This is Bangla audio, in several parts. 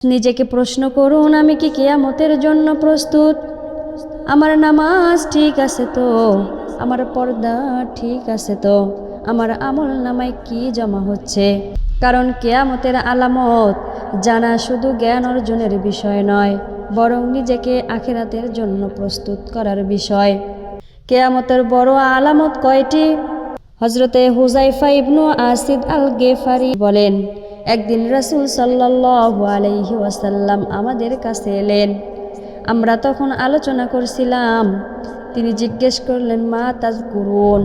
নিজেকে প্রশ্ন করুন, আমি কি কিয়ামতের জন্য প্রস্তুত? আমার নামাজ ঠিক আছে তো? আমার পর্দা ঠিক আছে তো? আমার আমল নামায় কি জমা হচ্ছে? কারণ কিয়ামতের আলামত জানা শুধু জ্ঞান অর্জনের বিষয় নয়, বরং নিজেকে আখিরাতের জন্য প্রস্তুত করার বিষয়। কিয়ামতের বড় আলামত কয়টি? হজরতে হুজাইফা ইবনু আসিদ আল গেফারি বলেন, একদিন রাসূল সাল্লাল্লাহু আলাইহি ওয়াসাল্লাম আমাদের কাছে এলেন। আমরা তখন আলোচনা করছিলাম। তিনি জিজ্ঞেস করলেন, মা তাযকুরুন,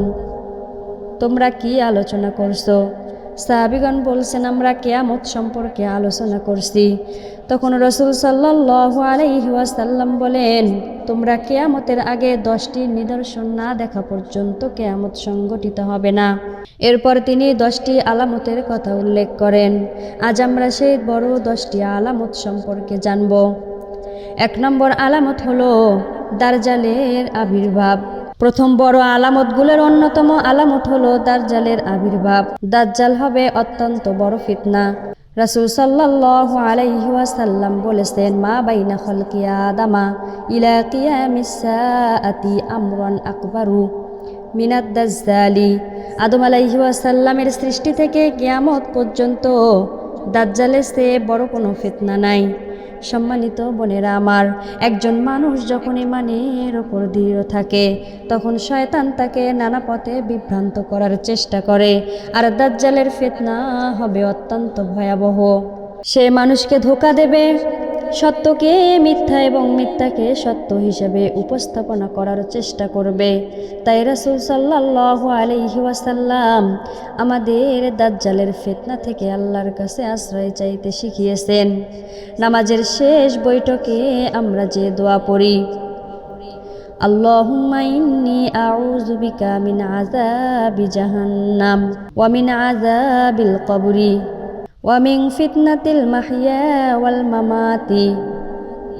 তোমরা কি আলোচনা করছো? সাহাবীগণ বলছেন, আমরা কিয়ামত সম্পর্কে আলোচনা করছি। তখন রাসূল সাল্লাল্লাহু আলাইহি ওয়াসাল্লাম বলেন, তোমরা কিয়ামতের আগে 10টি নিদর্শন না দেখা পর্যন্ত কিয়ামত সংঘটিত হবে না। এরপর তিনি 10টি আলামতের কথা উল্লেখ করেন। আজ আমরা সেই বড় 10টি আলামত সম্পর্কে জানব। 1 নম্বর আলামত হলো দাজ্জালের আবির্ভাব। প্রথম বড় আলামতগুলোর অন্যতম আলামত হলো দাজ্জালের আবির্ভাব। দাজ্জাল হবে অত্যন্ত বড় ফিতনা। রাসূল সাল্লাল্লাহু আলাইহি ওয়াসাল্লাম বলেছেন, মা বাইনা খালকি আদামা ইলা কিয়ামিস সাআতি আমরান আকবারু মিনাদ দাজ্জালি। আদম আলাইহি ওয়াসাল্লামের সৃষ্টি থেকে কিয়ামত পর্যন্ত দাজ্জালের চেয়ে বড় কোনো ফিতনা নাই। সম্মানিত বোনেরা আমার, একজন মানুষ যখন ঈমানের ওপর দৃঢ় থাকে, তখন শয়তান তাকে নানা পথে বিভ্রান্ত করার চেষ্টা করে। আর দাজ্জালের ফিতনা হবে অত্যন্ত ভয়াবহ। সে মানুষকে ধোঁকা দেবে, সত্যকে মিথ্যা এবং মিথ্যাকে সত্য হিসেবে উপস্থাপনা করার চেষ্টা করবে। তাই রাসূল সাল্লাল্লাহু আলাইহি ওয়াসাল্লাম আমাদের দাজ্জালের ফিতনা থেকে আল্লাহর কাছে আশ্রয় চাইতে শিখিয়েছেন। নামাজের শেষ বৈঠকে আমরা যে দোয়া পড়ি, আল্লাহুম্মা ইন্নী আউযু বিকা মিন আযাবি জাহান্নাম ওয়া মিন আযাবিল কবরি ওয়া মিন ফিতনাতিল মাহইয়া ওয়াল মামাতি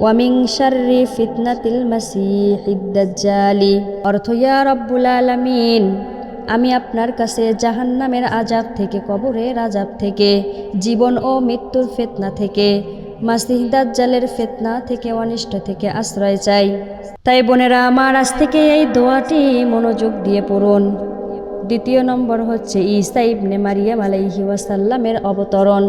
ওয়া মিন শাররি ফিতনাতিল মাসীহিদ দাজ্জালি। অর্থ, ইয়া রাব্বুল আলামিন, আমি আপনার কাছে জাহান্নামের আযাব থেকে, কবরের আযাব থেকে, জীবন ও মৃত্যুর ফিতনা থেকে, মাসীহ দাজ্জালের ফিতনা থেকে, অনিষ্ট থেকে আশ্রয় চাই। তাই বোনেরা আমার, আজ থেকে এই দোয়াটি মনোযোগ দিয়ে পড়ুন। দ্বিতীয় নম্বর হচ্ছে ঈসা ইবনে মারিয়াম আলাইহি ওয়াসাল্লামের অবতরণ।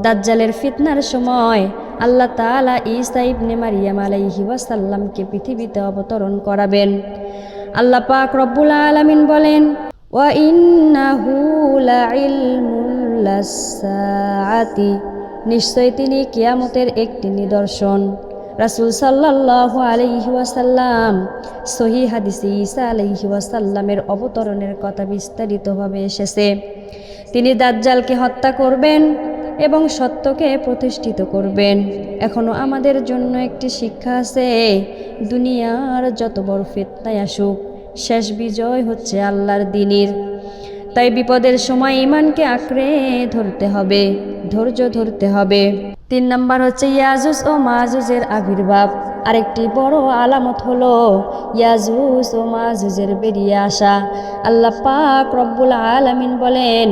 দাজ্জালের ফিতনার সময় আল্লাহ তাআলা ঈসা ইবনে মারিয়াম আলাইহি ওয়াসাল্লামকে পৃথিবীতে অবতরণ করাবেন। আল্লাহ পাক রব্বুল আলামিন বলেন, ওয়া ইন্নাহু লাইলমুল লিসসাআতি, নিশ্চয় তিনি কিয়ামতের একটি নিদর্শন। রাসূল সাল্লাল্লাহু আলাইহি ওয়াসাল্লাম সহিহ হাদিসে ঈসা আলাইহি ওয়াসাল্লামের অবতরণের কথা বিস্তারিতভাবে এসেছে। তিনি দাজ্জালকে হত্যা করবেন এবং সত্যকে প্রতিষ্ঠিত করবেন। এখনো আমাদের জন্য একটি শিক্ষা আছে, দুনিয়ার যত বড় ফিতনাই আসুক, শেষ বিজয় হচ্ছে আল্লাহর দ্বীনের। তাই বিপদের সময় ঈমানকে আঁকড়ে ধরতে হবে, ধৈর্য ধরতে হবে। 3 নম্বর হচ্ছে ইয়াজুজ ও মাজুজের আবির্ভাব। আরেকটি বড় আলামত হলো ইয়াজুজ ও মাজুজের বেরিয়ে আসা। আল্লাহ পাক রব্বুল আলামিন বলেন,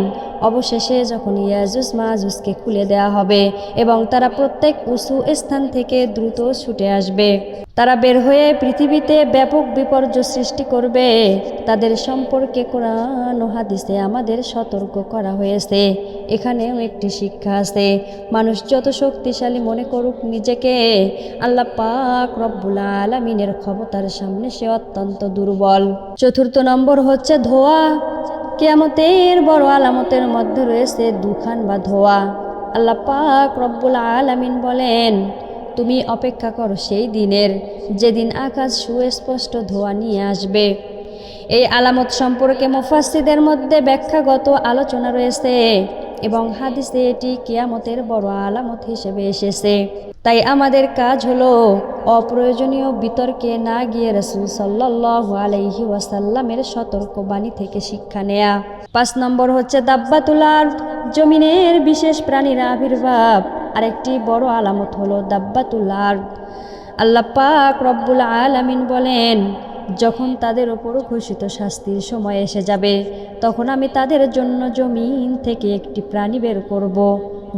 অবশেষে যখন ইয়াজুজ মাজুজকে খুলে দেয়া হবে এবং তারা প্রত্যেক উঁচু স্থান থেকে দ্রুত ছুটে আসবে, তারা বের হয়ে পৃথিবীতে ব্যাপক বিপর্যয় সৃষ্টি করবে। তাদের সম্পর্কে কোরআন ও হাদিসে আমাদের সতর্ক করা হয়েছে। এখানেও একটি শিক্ষা আছে, মানুষ যত শক্তিশালী মনে করুক নিজেকে, আল্লাহ পাক রব্বুল আলামিনের ক্ষমতার সামনে সে অত্যন্ত দুর্বল। 4 নম্বর হচ্ছে ধোঁয়া। কিয়ামতের বড় আলামতের মধ্যে রয়েছে দুখান বা ধোঁয়া। আল্লাহ পাক রব্বুল আলামিন বলেন, তুমি অপেক্ষা করো সেই দিনের, যেদিন আকাশ সুস্পষ্ট ধোঁয়া নিয়ে আসবে। এই আলামত সম্পর্কে মুফাসসিরদের মধ্যে ব্যাখ্যাগত আলোচনা রয়েছে এবং হাদিসে এটি কিয়ামতের বড় আলামত হিসেবে এসেছে। তাই আমাদের কাজ হলো অপ্রয়োজনীয় বিতর্কে না গিয়ে রাসূল সাল্লাল্লাহু আলাইহি ওয়াসাল্লামের সতর্কবাণী থেকে শিক্ষা নেয়া। 5 নম্বর হচ্ছে দাব্বাতুল আরদ, জমিনের বিশেষ প্রাণীর আবির্ভাব। আরেকটি বড় আলামত হলো দাব্বাতুল আরদ। আল্লাহ পাক রব্বুল আলামিন বলেন, যখন তাদের ওপর ঘোষিত শাস্তির সময় এসে যাবে, তখন আমি তাদের জন্য জমিন থেকে একটি প্রাণী বের করব,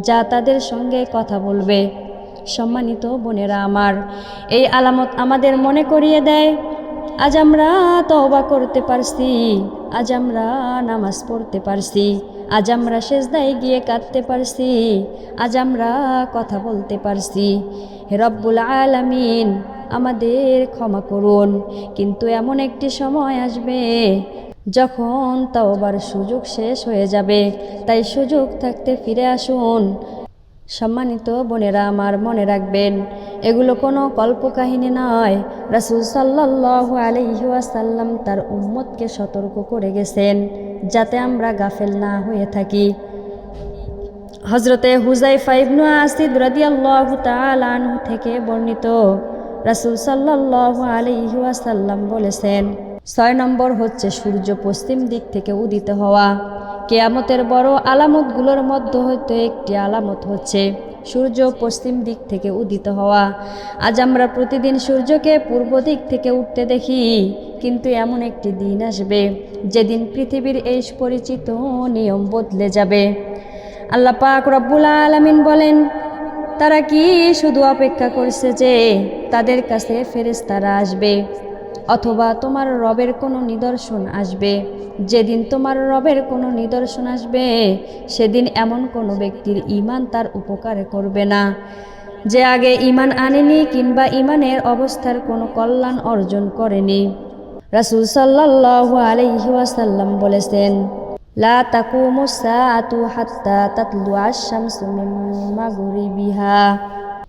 যা তাদের সঙ্গে কথা বলবে। সম্মানিত বোনেরা আমার, এই আলামত আমাদের মনে করিয়ে দেয় আজ আমরা তওবা করতে পারছি, আজ আমরা নামাজ পড়তে পারছি, আজ আমরা সেজদায় গিয়ে কাঁদতে পারছি, আজ আমরা কথা বলতে পারছি। হে রব্বুল আলামিন, আমাদের ক্ষমা করুন। কিন্তু এমন একটি সময় আসবে যখন তওবার সুযোগ শেষ হয়ে যাবে, তাই সুযোগ থাকতে ফিরে আসুন। সম্মানিত বোনেরা আমার, মনে রাখবেন এগুলো কোনো কল্পকাহিনী নয়। রাসূল সাল্লাল্লাহু আলাইহি ওয়াসাল্লাম তার উম্মতকে সতর্ক করে গেছেন যাতে আমরা গাফেল না হয়ে থাকি। হযরতে হুযায়ফা ইবনে আসিদ রাদিয়াল্লাহু তাআলা আনহু থেকে বর্ণিত, রাসূল সাল্লাল্লাহু আলাইহি ওয়াসাল্লাম বলেছেন, 6 নম্বর হচ্ছে সূর্য পশ্চিম দিক থেকে উদিত হওয়া। কিয়ামতের বড় আলামতগুলোর মধ্যে হয়তো একটি আলামত হচ্ছে সূর্য পশ্চিম দিক থেকে উদিত হওয়া। আজ আমরা প্রতিদিন সূর্যকে পূর্ব দিক থেকে উঠতে দেখি, কিন্তু এমন একটি দিন আসবে যেদিন পৃথিবীর এই পরিচিত নিয়ম বদলে যাবে। আল্লাহ পাক রব্বুল আলামিন বলেন, তারা কি শুধু অপেক্ষা করছে যে তাদের কাছে ফেরেশতারা আসবে অথবা তোমার রবের কোনো নিদর্শন আসবে? যেদিন তোমার রবের কোনো নিদর্শন আসবে সেদিন এমন কোনো ব্যক্তির ঈমান তার উপকারে করবে না যে আগে ঈমান আনেনি কিংবা ঈমানের অবস্থার কোনো কল্যাণ অর্জন করেনি। রাসূল সাল্লাল্লাহু আলাইহি ওয়াসাল্লাম বলেছেন, লা তাকুমুস সাআতু হাত্তা তাতলুআশ শামসু মিন মাগরিবিহা।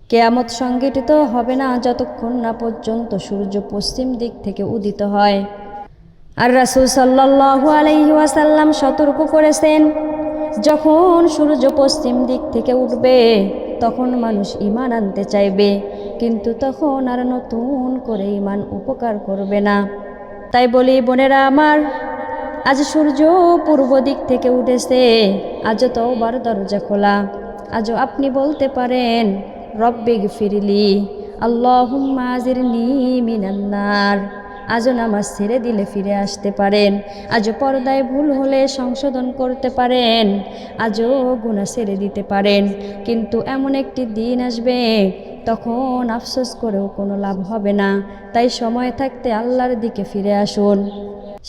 কিয়ামত সংঘটিত হবে না যতক্ষণ না পর্যন্ত সূর্য পশ্চিম দিক থেকে উদিত হয়। আর রাসূল সাল্লাল্লাহু আলাইহি ওয়াসাল্লাম সতর্ক করেছেন, যখন সূর্য পশ্চিম দিক থেকে উঠবে তখন মানুষ ঈমান আনতে চাইবে, কিন্তু তখন আর নতুন করে ঈমান উপকার করবে না। তাই বলি বোনেরা আমার, আজ সূর্য পূর্ব দিক থেকে উঠেছে, আজও তওবার দরজা খোলা। আজও আপনি বলতে পারেন, রব্বিগফিরলি আল্লাহুম্মা আজিরনি মিনান নার। আজও নামাজ ছেড়ে দিলে ফিরে আসতে পারেন, আজও পর্দায় ভুল হলে সংশোধন করতে পারেন, আজও গুনাহ ছেড়ে দিতে পারেন। কিন্তু এমন একটি দিন আসবে তখন আফসোস করেও কোনো লাভ হবে না। তাই সময় থাকতে আল্লাহর দিকে ফিরে আসুন।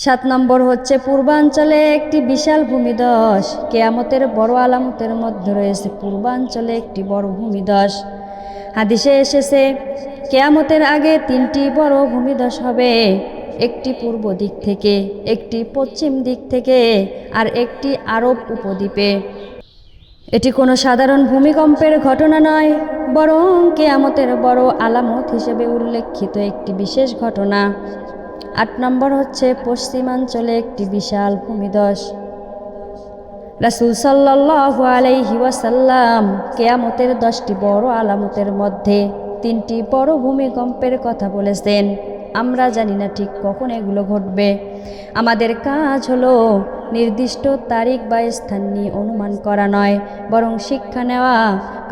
7 নম্বর হচ্ছে পূর্বাঞ্চলে একটি বিশাল ভূমিধস। কিয়ামতের বড় আলামতের মধ্যে রয়েছে পূর্বাঞ্চলে একটি বড় ভূমিধস। হাদিসে এসেছে, কিয়ামতের আগে 3টি বড় ভূমিধস হবে, একটি পূর্ব দিক থেকে, একটি পশ্চিম দিক থেকে, আর একটি আরব উপদ্বীপে। এটি কোনো সাধারণ ভূমিকম্পের ঘটনা নয়, বরং কিয়ামতের বড় আলামত হিসেবে উল্লেখিত একটি বিশেষ ঘটনা। 8 নম্বর হচ্ছে পশ্চিমাঞ্চলে একটি বিশাল ভূমিধস। রাসূল সাল্লাল্লাহু আলাইহি ওয়াসাল্লাম কিয়ামতের 10টি বড় আলামতের মধ্যে 3টি বড় ভূমিকম্পের কথা বলেছেন। আমরা জানি না ঠিক কখন এগুলো ঘটবে। আমাদের কাজ হলো নির্দিষ্ট তারিখ বা স্থান নিয়ে অনুমান করা নয়, বরং শিক্ষা নেওয়া।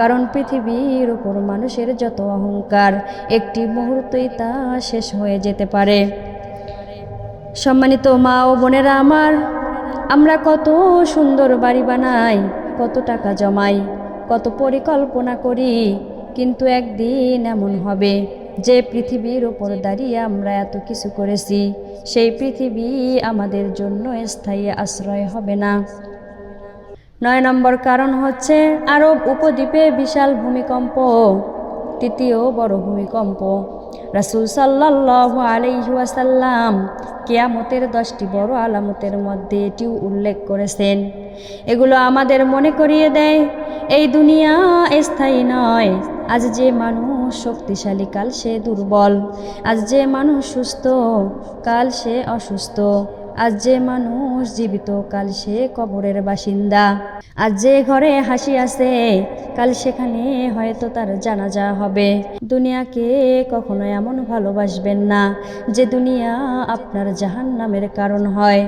কারণ পৃথিবীর উপর মানুষের যত অহংকার, একটি মুহূর্তেই তা শেষ হয়ে যেতে পারে। সম্মানিত মা ও বোনেরা আমার, আমরা কত সুন্দর বাড়ি বানাই, কত টাকা জমাই, কত পরিকল্পনা করি, কিন্তু একদিন এমন হবে যে পৃথিবীর ওপর দাঁড়িয়ে আমরা এত কিছু করেছি, সেই পৃথিবী আমাদের জন্য স্থায়ী আশ্রয় হবে না। 9 নম্বর কারণ হচ্ছে আরব উপদ্বীপে বিশাল ভূমিকম্প, 3য় বড় ভূমিকম্প। রাসূল সাল্লাল্লাহু আলাইহি ওয়াসাল্লাম কিয়ামতের 10টি বড় আলামতের মধ্যে এটিও উল্লেখ করেছেন। এগুলো আমাদের মনে করিয়ে দেয় এই দুনিয়া স্থায়ী নয়। আজ যে মানুষ শক্তিশালী কাল সে দুর্বল, আজ যে মানুষ সুস্থ কাল সে অসুস্থ, আজ যে মানুষ জীবিত কাল সে কবরের বাসিন্দা, আজ যে ঘরে হাসি আছে কাল সেখানে হয়তো তার জানাজা হবে। দুনিয়াকে কখনো এমন ভালোবাসবেন না যে দুনিয়া আপনার জাহান্নামের কারণ হয়।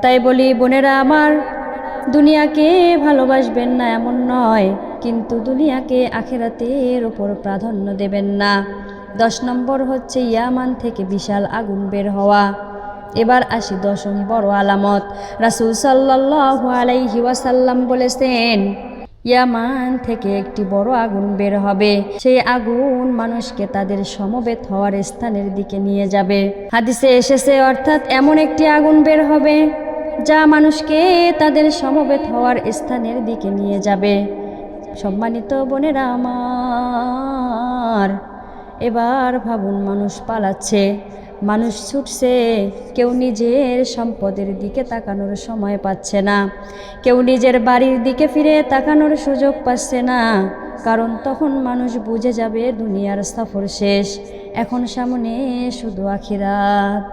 তাই বলি বোনেরা আমার, দুনিয়াকে ভালোবাসবেন না এমন নয়, কিন্তু দুনিয়াকে আখিরাতের উপর প্রাধান্য দেবেন না। 10 নম্বর হচ্ছে ইয়ামান থেকে বিশাল আগুন বের হওয়া। এবার আসি 10ম বড় আলামত। রাসূল সাল্লাল্লাহু আলাইহি ওয়াসাল্লাম বলেছেন, ইয়ামান থেকে একটি বড় আগুন বের হবে। সেই আগুন মানুষকে তাদের সমবেত হওয়ার স্থানের দিকে নিয়ে যাবে। হাদিসে এসেছে, অর্থাৎ এমন একটি আগুন বের হবে যা মানুষকে তাদের সমবেত হওয়ার স্থানের দিকে নিয়ে যাবে। সম্মানিত বোনেরা আমার, এবার ভাবুন, মানুষ পালাচ্ছে, মানুষ ছুটছে, কেউ নিজের সম্পদের দিকে তাকানোর সময় পাচ্ছে না, কেউ নিজের বাড়ির দিকে ফিরে তাকানোর সুযোগ পাচ্ছে না, কারণ তখন মানুষ বুঝে যাবে দুনিয়ার সফর শেষ, এখন সামনে শুধু আখিরাত।